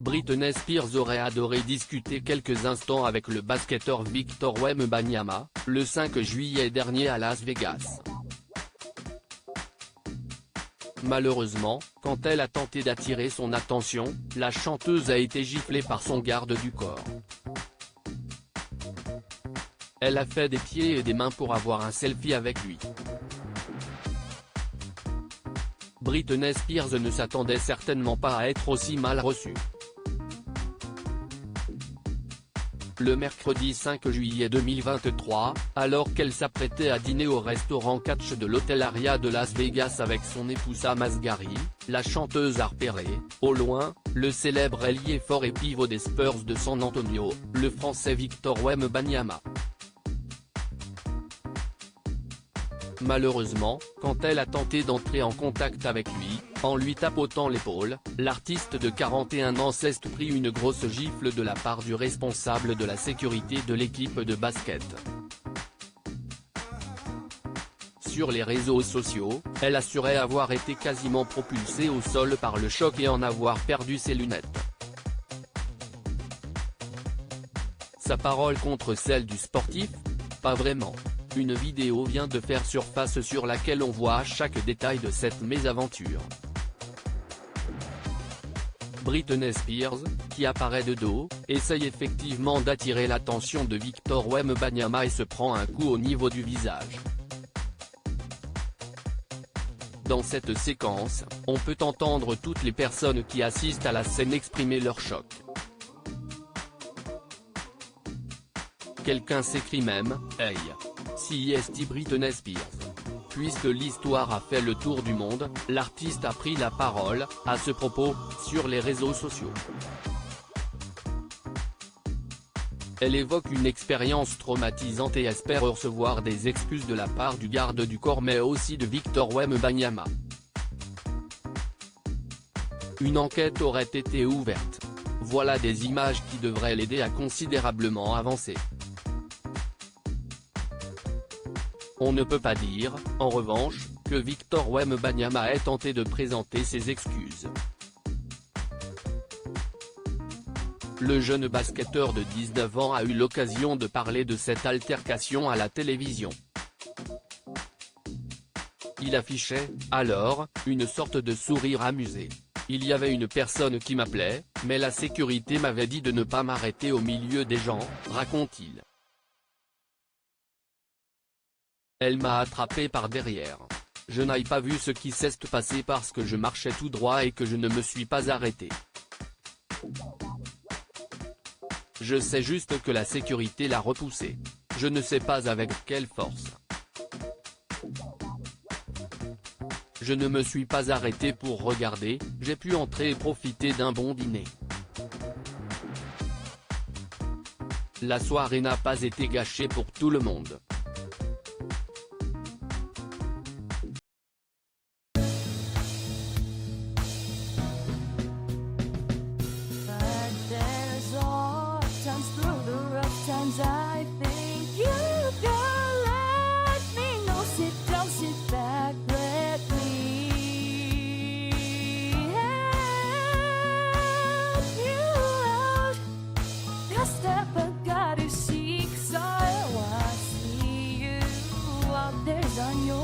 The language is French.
Britney Spears aurait adoré discuter quelques instants avec le basketteur Victor Wembanyama, le 5 juillet dernier à Las Vegas. Malheureusement, quand elle a tenté d'attirer son attention, la chanteuse a été giflée par son garde du corps. Elle a fait des pieds et des mains pour avoir un selfie avec lui. Britney Spears ne s'attendait certainement pas à être aussi mal reçue. Le mercredi 5 juillet 2023, alors qu'elle s'apprêtait à dîner au restaurant Catch de l'hôtel Aria de Las Vegas avec son époux Sam Asghari, la chanteuse a repéré, au loin, le célèbre ailier fort et pivot des Spurs de San Antonio, le Français Victor Wembanyama. Malheureusement, quand elle a tenté d'entrer en contact avec lui, en lui tapotant l'épaule, l'artiste de 41 ans s'est pris une grosse gifle de la part du responsable de la sécurité de l'équipe de basket. Sur les réseaux sociaux, elle assurait avoir été quasiment propulsée au sol par le choc et en avoir perdu ses lunettes. Sa parole contre celle du sportif ? Pas vraiment. Une vidéo vient de faire surface sur laquelle on voit chaque détail de cette mésaventure. Britney Spears, qui apparaît de dos, essaye effectivement d'attirer l'attention de Victor Wembanyama et se prend un coup au niveau du visage. Dans cette séquence, on peut entendre toutes les personnes qui assistent à la scène exprimer leur choc. Quelqu'un s'écrie même « Hey !» Si est Britney Spears. Puisque l'histoire a fait le tour du monde, l'artiste a pris la parole, à ce propos, sur les réseaux sociaux. Elle évoque une expérience traumatisante et espère recevoir des excuses de la part du garde du corps mais aussi de Victor Wembanyama. Une enquête aurait été ouverte. Voilà des images qui devraient l'aider à considérablement avancer. On ne peut pas dire, en revanche, que Victor Wembanyama ait tenté de présenter ses excuses. Le jeune basketteur de 19 ans a eu l'occasion de parler de cette altercation à la télévision. Il affichait, alors, une sorte de sourire amusé. Il y avait une personne qui m'appelait, mais la sécurité m'avait dit de ne pas m'arrêter au milieu des gens, raconte-t-il. Elle m'a attrapé par derrière. Je n'ai pas vu ce qui s'est passé parce que je marchais tout droit et que je ne me suis pas arrêté. Je sais juste que la sécurité l'a repoussé. Je ne sais pas avec quelle force. Je ne me suis pas arrêté pour regarder, j'ai pu entrer et profiter d'un bon dîner. La soirée n'a pas été gâchée pour tout le monde. I think you can let me know. Sit down, sit back, let me help you out. The step I gotta seek, so I see you out there's on your